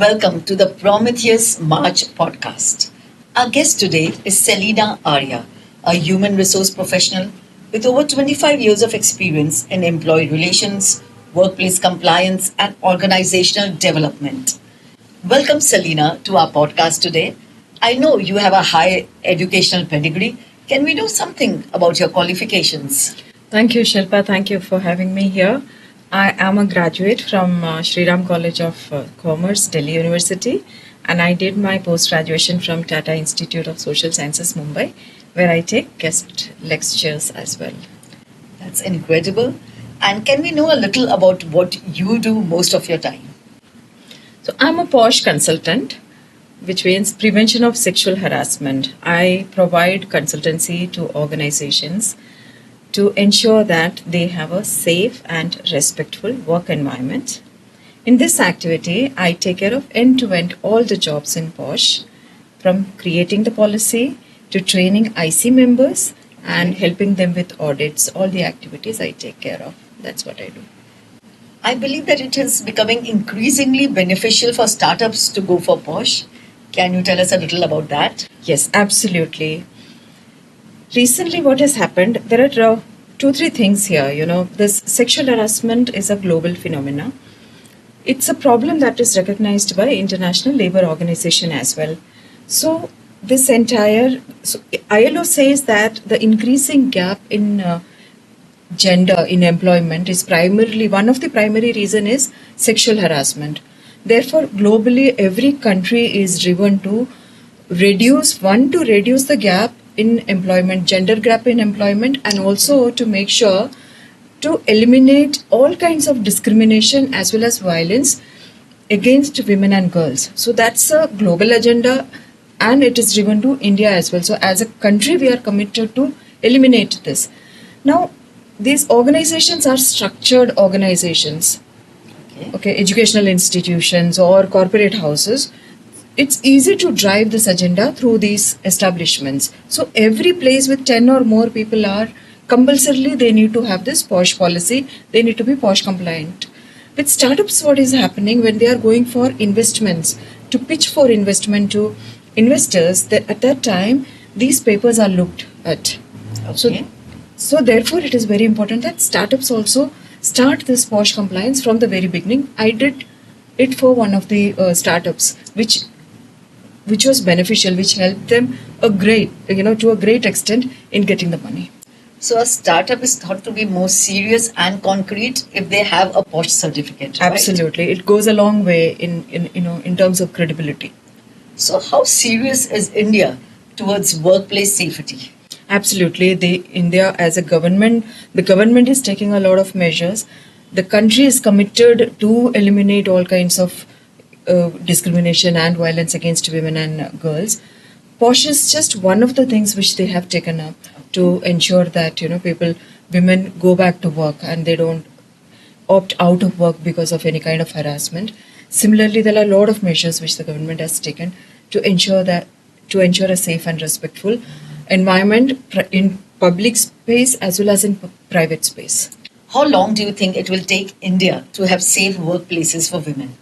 Welcome to the Prometheus March podcast. Our guest today is Selina Arya, a human resource professional with over 25 years of experience in employee relations, workplace compliance, and organizational development. Welcome, Selina, to our podcast today. I know you have a high educational pedigree. Can we know something about your qualifications? Thank you, Shilpa. Thank you for having me here. I am a graduate from Sri Ram College of Commerce, Delhi University, and I did my post graduation from Tata Institute of Social Sciences, Mumbai, where I take guest lectures as well. That's incredible. And can we know a little about what you do most of your time? So, I'm a POSH consultant, which means prevention of sexual harassment. I provide consultancy to organizations to ensure that they have a safe and respectful work environment. In this activity, I take care of end-to-end all the jobs in POSH, from creating the policy to training IC members and helping them with audits. All the activities I take care of. That's what I do. I believe that it is becoming increasingly beneficial for startups to go for POSH. Can you tell us a little about that? Yes, absolutely. Recently, what has happened, there are two, three things here. This sexual harassment is a global phenomenon. It's a problem that is recognized by International Labour Organization as well. So, ILO says that the increasing gap in gender in employment is primarily one of the primary reason is sexual harassment. Therefore, globally, every country is driven to reduce the gap in employment, gender gap in employment, and also to make sure to eliminate all kinds of discrimination as well as violence against women and girls. So that's a global agenda, and it is driven to India as well. So as a country, we are committed to eliminate this. Now, these organizations are structured organizations, okay, educational institutions or corporate houses. It's easy to drive this agenda through these establishments. So every place with 10 or more people are compulsorily they need to have this POSH policy. They need to be POSH compliant. With startups, what is happening when they are going for investments, to pitch for investment to investors, that at that time these papers are looked at. Okay. So therefore, it is very important that startups also start this POSH compliance from the very beginning. I did it for one of the startups, which was beneficial, which helped them to a great extent in getting the money. So a startup is thought to be more serious and concrete if they have a POSH certificate. Right? Absolutely, it goes a long way in terms of credibility. So how serious is India towards workplace safety? Absolutely, India as a government, the government is taking a lot of measures. The country is committed to eliminate all kinds of discrimination and violence against women and girls. POSH is just one of the things which they have taken up to ensure that women go back to work and they don't opt out of work because of any kind of harassment. Similarly, there are a lot of measures which the government has taken to ensure a safe and respectful environment in public space as well as in private space. How long do you think it will take India to have safe workplaces for women?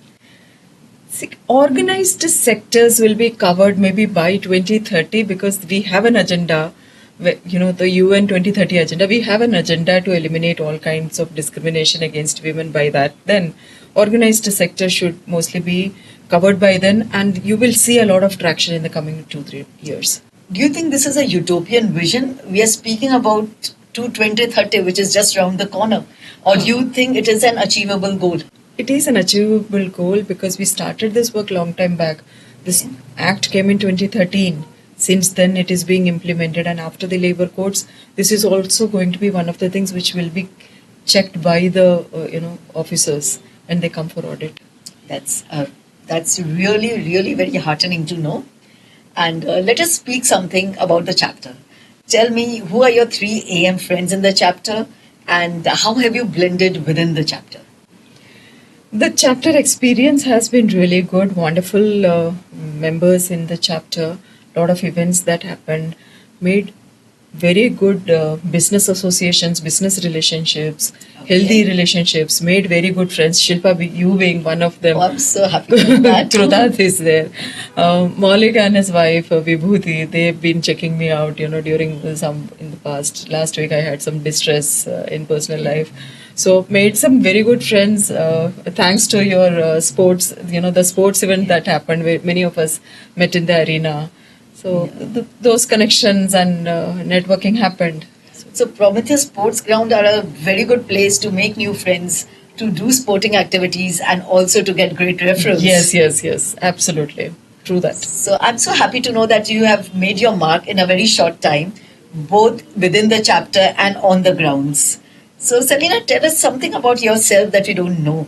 Organized sectors will be covered maybe by 2030 because we have an agenda, the UN 2030 agenda. We have an agenda to eliminate all kinds of discrimination against women by that. Then organized sector should mostly be covered by then, and you will see a lot of traction in the coming 2-3 years. Do you think this is a utopian vision? We are speaking about 2030, which is just around the corner. Or do you think it is an achievable goal? It is an achievable goal because we started this work long time back. This act came in 2013. Since then, it is being implemented, and after the labor codes, this is also going to be one of the things which will be checked by the officers when they come for audit. That's really, really very heartening to know. And let us speak something about the chapter. Tell me, who are your 3 AM friends in the chapter, and how have you blended within the chapter? The chapter experience has been really good. Wonderful members in the chapter. Lot of events that happened. Made very good business associations, business relationships. healthy relationships, made very good friends. Shilpa, you being one of them. Oh, I'm so happy with that. Krudat is there. Maulik and his wife Vibhuti, they've been checking me out. During in the past. Last week I had some distress in personal life, so made some very good friends. Thanks to your sports, the sports event that happened, where many of us met in the arena. So those connections and networking happened. So Prometheus Sports Ground are a very good place to make new friends, to do sporting activities, and also to get great referrals. Yes, absolutely. True that. So I'm so happy to know that you have made your mark in a very short time, both within the chapter and on the grounds. So Selena, tell us something about yourself that we don't know.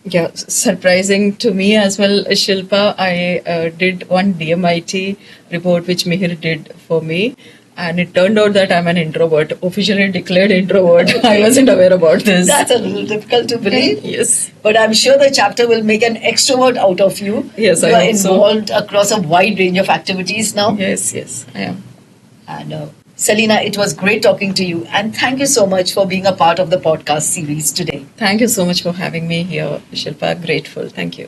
Yeah, surprising to me as well, Shilpa. I did one DMIT report which Mihir did for me, and it turned out that I'm an introvert, officially declared introvert. I wasn't aware about this. That's a little difficult to believe. Yes. But I'm sure the chapter will make an extrovert out of you. Yes, you I are hope so. involved across a wide range of activities now. Yes, I am. And Selena, it was great talking to you. And thank you so much for being a part of the podcast series today. Thank you so much for having me here, Shilpa. Grateful. Thank you.